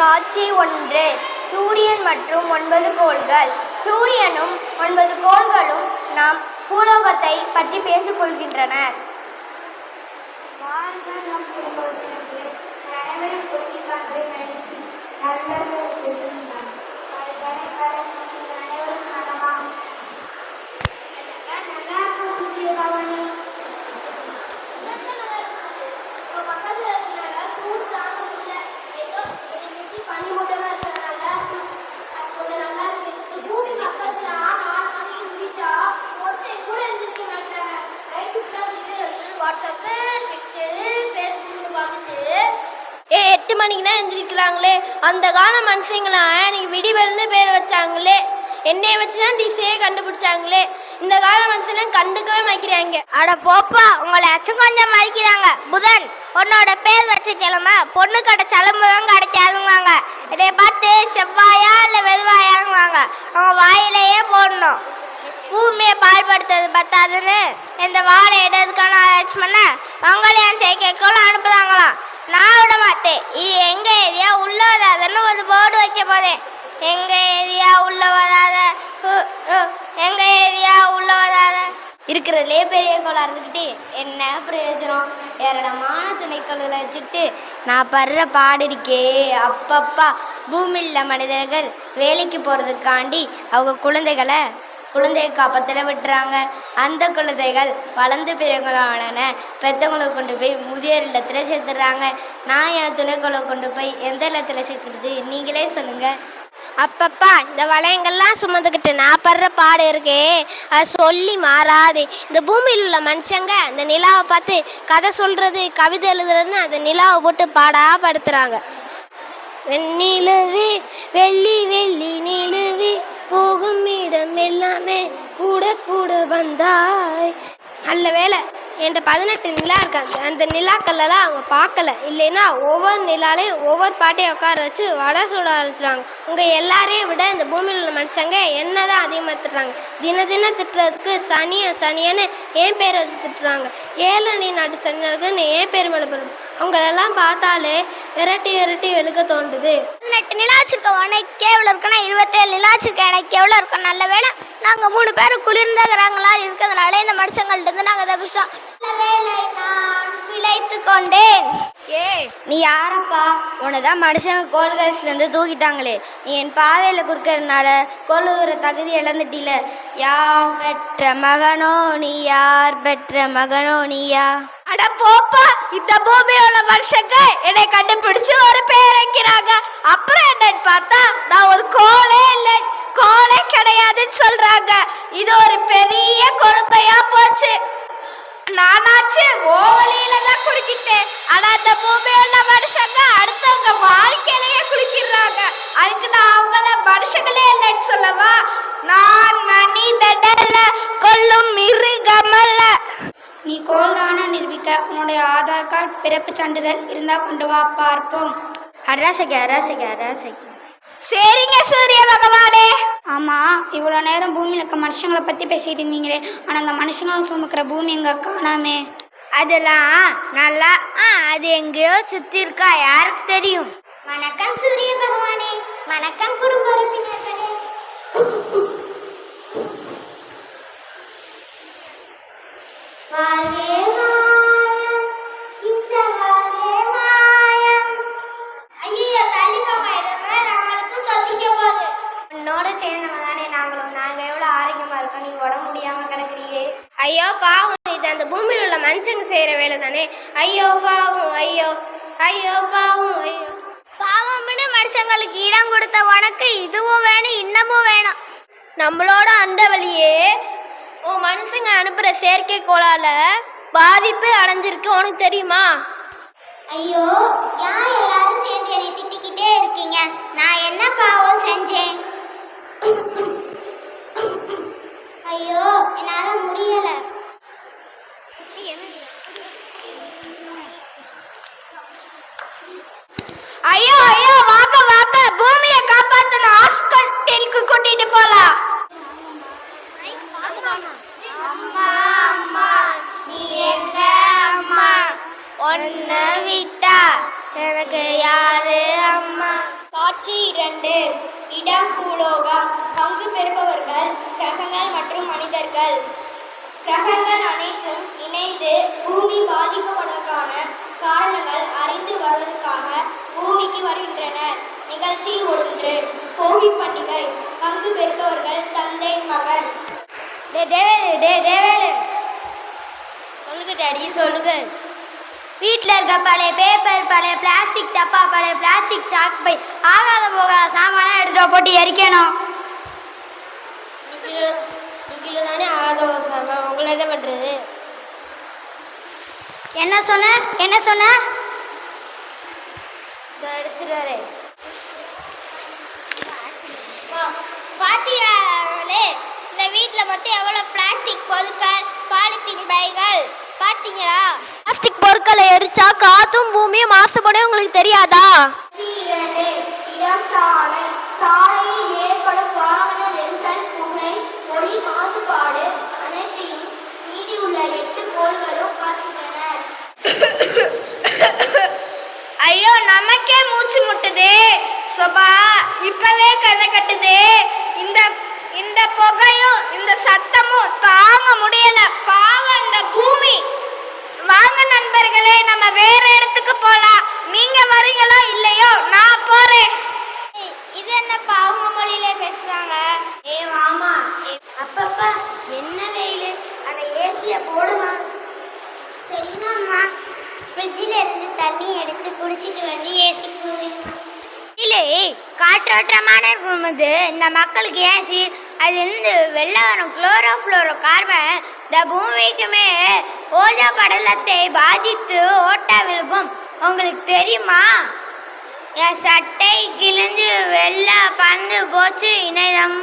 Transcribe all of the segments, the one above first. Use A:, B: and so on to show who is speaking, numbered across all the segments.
A: காட்சி 1. சூரியன் மற்றும் 9 கோள்கள். சூரியனும் 9 கோள்களும் நாம் பூலோகத்தை பற்றி பேசிக் கொள்கின்றனர். எட்டு மணிக்கு தான் எழுந்திருக்கிறாங்களே. அந்த கால மனுஷங்களா எனக்கு விடிவெல்னு பேர் வச்சாங்களே. என்னைய வச்சுதான் டிசையே கண்டுபிடிச்சாங்களே. இந்த கால மனுஷன் கண்டுக்கவே மதிக்கிறாங்க.
B: அட போப்பா, உங்களை அச்சும் கொஞ்சம் மதிக்கிறாங்க. புதன், உன்னோட பேர் வச்ச கிழமை பொண்ணு கடை சலம்புதான் கிடைக்காதுவாங்க. இதை பார்த்து செவ்வாயா இல்லை வெறுவாயாங்குவாங்க. அவங்க வாயிலேயே போடணும். பூமியை பால்படுத்துறது பத்தாதுன்னு இந்த வாழை எடுறதுக்கான ஆராய்ச்சி பண்ண மங்கள்யான் செயற்கைக்கோள் அனுப்புறாங்களாம். நான் விட மாட்டேன். இது எங்க ஏரியா உள்ள வராதுன்னு ஒரு போர்டு வைக்க போதேன். எங்க ஏரியா உள்ள வராத, எங்க ஏரியா உள்ள வராத.
A: இருக்கிறதுலே பெரிய கோளாக இருந்துக்கிட்டு என்ன பிரயோஜனம்? ஏராளமான துணைக்கோள்களை வச்சுட்டு நான் படுற பாடு இருக்கே அப்பப்பா. பூமியில் மனிதர்கள் வேலைக்கு போகிறதுக்காண்டி அவங்க குழந்தை காப்பத்தில் விட்டுறாங்க. அந்த குழந்தைகள் வளர்ந்து பிறகுலான பெற்றவங்களை கொண்டு போய் முதியோர் இல்லத்தில் சேர்த்துடுறாங்க. நான் என் துணைக்கோளை கொண்டு போய் எந்த இல்லத்தில் சேர்க்குறது? நீங்களே சொல்லுங்கள்.
B: அப்பப்பா, இந்த வளையங்கள்லாம் சுமந்துக்கிட்டு நான் படுற பாடு இருக்கே, அது சொல்லி மாறாது. இந்த பூமியில் உள்ள மனுஷங்க அந்த நிலாவை பார்த்து கதை சொல்கிறது, கவிதை எழுதுறதுன்னு அந்த நிலாவை போட்டு பாடாப்படுத்துகிறாங்க. வெண்ணிலவே வெள்ளி வெள்ளி நிலவே போகும் இடம் எல்லாமே கூட கூட வந்தாய். நல்ல வேலை என்கிட்ட 18 நிலா இருக்காங்க. அந்த நிலாக்கள்லாம் அவங்க பார்க்கல. இல்லைன்னா ஒவ்வொரு நிலாலையும் ஒவ்வொரு பாட்டையும் உட்கார வச்சு வடை சுட ஆரம்பிச்சுறாங்க. உங்கள் எல்லாரையும் விட இந்த பூமியில் உள்ள மனுஷங்க என்ன தான் அதிகமாக திட்டுறாங்க. தினம் திட்டுறதுக்கு சனியன்னு என் பேரை வச்சு திட்டுறாங்க. 7 நாட்டு சனியர்களுக்குன்னு என் பேர் மேலே போடுறது. அவங்களெல்லாம் பார்த்தாலே விரட்டி எடுக்க தோன்றுது. 18 நிலா வச்சிருக்க உனக்கு எவ்வளோ இருக்குன்னா 27 நிலா வச்சிருக்க எனக்கு எவ்வளோ இருக்கும்? நல்ல வேலை நாங்கள் 3 பேரும் குளிர்ந்தகிறாங்களா இருக்கிறதுனால இந்த மனுஷங்கள்ட்ட நாங்கள் தப்பிச்சோம். பிழைத்து கொண்டேன்.
A: நீ யாரப்பா? உன்னதான் மனுஷங்க கோள்கேஸ்லேருந்து தூக்கிட்டாங்களே. நீ என் பாதையில் குறுக்கிறதுனால கோளுகிற தகுதி இழந்துட்டில. யார் பெற்ற மகனோ நீ? யார் பெற்ற மகனோ நீயா?
B: அட போப்பா, இந்த பூமியோட மனுஷங்க என்னை கண்டுபிடிச்சு ஒரு பேர் வைக்கிறாங்க. அப்புறம் என்னன்னு பார்த்தா நான் ஒரு கோளே கிடையாதுன்னு சொல்றாங்க. இது ஒரு பெரிய கொடுமையா போச்சு. நானாச்சு ஓவலியில தான் குளிக்கிட்டேன். ஆனா அந்த பூமியோட மனுஷங்க அடுத்தவங்க வாழ்க்கையிலேயே குளிக்கிறாங்க. அதுக்கு நான் அவங்கள மனுஷங்களே இல்லைன்னு சொல்லவா? நான் மனிதனல்ல, கொல்லும் மிருகமல்ல.
A: நீ கோள்தான நிரூபிக்க உன்னுடைய ஆதார் கார்டு, பிறப்பு சான்றிதழ் இருந்தால் கொண்டு வா பார்ப்போம். அரசைக்கு
B: சரிங்க சூரிய பகவானே.
A: ஆமாம், இவ்வளோ நேரம் பூமியில் இருக்க மனுஷங்களை பற்றி பேசிட்டு இருந்தீங்களே. ஆனால் அந்த மனுஷங்களும் சுமக்கிற பூமி எங்கே காணாமே?
B: அதெல்லாம் நல்லா அது எங்கேயோ சுற்றி இருக்கா, யாருக்கு தெரியும்?
C: வணக்கம் சூரிய பகவானே. வணக்கம் குடும்ப உறுப்பினர்களே.
A: என்னோட சேர்ந்தவங்க தானே நாங்களும். நாங்கள் எவ்வளோ ஆரோக்கியமாக இருக்கோம், நீ உடம்பு முடியாமல் கிடக்குறியே.
B: ஐயோ பாவம், இது அந்த பூமியில் உள்ள மனுஷங்க செய்கிற வேலை தானே. ஐயோ பாவம், ஐயோ பாவம், ஐயோ பாவம்னு மனுஷங்களுக்கு இடம் கொடுத்த உனக்கு இதுவும் வேணும் இன்னமும் வேணும். நம்மளோட அந்த வழியே மனுஷங்க அனுப்புகிற செயற்கைக்கோளால பாதிப்பு அடைஞ்சிருக்கு. உனக்கு தெரியுமா?
C: ஐயோ, ஏன் எல்லாரும் சேர்ந்து என்னை திட்டிக்கிட்டே இருக்கீங்க? நான் என்ன பாவம் செஞ்சேன்? ஐயோ, என்னால முடியல.
B: ஐயோ வாங்க பூமியை காப்பாத்தின ஹாஸ்பிட்டலுக்கு கூட்டிட்டு போலாம். அம்மா நீ எங்க அம்மா? ஒன்ன விட்டா எனக்கு யாரு அம்மா?
A: காட்சி 2. இடம் பூலோகம். பங்கு பெறுபவர்கள் கிரகங்கள் மற்றும் மனிதர்கள். கிரகங்கள் அனைத்தும் இணைந்து பூமி பாதிக்கப்படுவதற்கான காரணங்கள் அறிந்து வருவதற்காக பூமிக்கு வருகின்றனர். நிகழ்ச்சி 1. போகி பண்டிகை. பங்கு பெறுபவர்கள் தந்தை மகன்.
B: சொல்லுங்க டாடி சொல்லுங்க.
A: வீட்டில் இருக்க பழைய பேப்பர், பழைய பிளாஸ்டிக் டப்பா, பழைய பிளாஸ்டிக் சாக்கு பை, ஆகாத போகாத சாமானை எடுத்துட்டு போட்டு எரிக்கணும்.
B: நீங்களும் தானே ஆதவ சாமா, உங்களை என்ன பண்ணுறது?
A: என்ன சொன்ன
B: இதை எடுத்துட்டு வரேன்.
A: பாத்தியாலே இந்த வீட்டில் மொத்தம் எவ்வளோ பிளாஸ்டிக் பொருட்கள், பாலித்தீன் பைகள் பார்த்தீங்களா?
B: பிளாஸ்டிக் பொருட்களை எரிச்சா காத்தும் பூமியும் மாசுபடும், உங்களுக்கு தெரியாதா?
A: 2. இடம் சாலை. சாலையில் ஏற்படும் வாகன நெரிசல், புகை, ஒளி மாசுபாடு அனைத்தையும் மீதி உள்ள 8 கோள்களும் பார்க்கின்றனர். ஐயோ, நமக்கே மூச்சு முட்டுது. சோபா இப்பவே கண்ணை கட்டுது. இந்த புகையும் இந்த சத்தமும் தாங்க முடியல. பாவம் இந்த பூமி. வாங்க நண்பர்களே, நம்ம வேற இடத்துக்கு போலாம். நீங்க வரீங்களா இல்லையோ? நான் போறேன். இது என்னப்பா அவங்க மொழியில பேசுறாங்க? மாமா, அப்பப்பா என்ன வெயில், அந்த ஏசிய போடுமா? சரிங்கம்மா, ஃப்ரிட்ஜில் இருந்து தண்ணி எடுத்து குடிச்சிட்டு வந்து ஏசி போடுங்க. இல்லை, காற்றோட்டமான இருக்கும்போது இந்த மக்களுக்கு ஏசி அது இருந்து வெளில வரும் குளோரோஃப்ளோரோ கார்பன் இந்த பூமிக்குமே ஓஜோ படலத்தை பாதித்து ஓட்டா விழுகும். உங்களுக்கு தெரியுமா? என் சட்டை கிழிஞ்சு வெள்ளை பறந்து போச்சு. இணையம்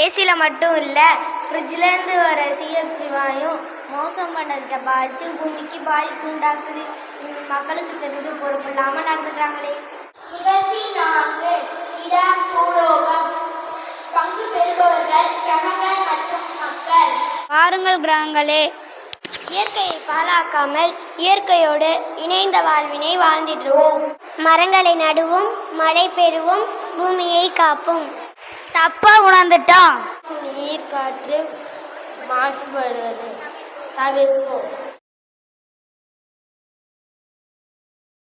A: ஏசியில் மட்டும் இல்லை, ஃப்ரிட்ஜிலேருந்து வர சிஎஃப்சி வாயும் மோசம் பண்ணதை பாதிச்சு பூமிக்கு பாதிப்பு உண்டாக்குது. மக்களுக்கு தெரிஞ்சு பொறுப்பு இல்லாமல் நடந்துக்கிறாங்களே. நிகழ்ச்சி 4. இடம் பூலோகம். பங்கு பெறுபவர்கள் கிரகங்கள் மற்றும் மக்கள்.
B: பாருங்கள் கிரகங்களே,
A: இயற்கையை பாழாக்காமல் இயற்கையோடு இணைந்த வாழ்வினை வாழ்ந்திடுவோம். மரங்களை நடுவோம், மழை பெறுவோம், பூமியை காப்போம். தப்பா உணர்ந்துட்டோம்.
B: நீர் காற்று மாசுபடுவது தவிர்ப்போம்.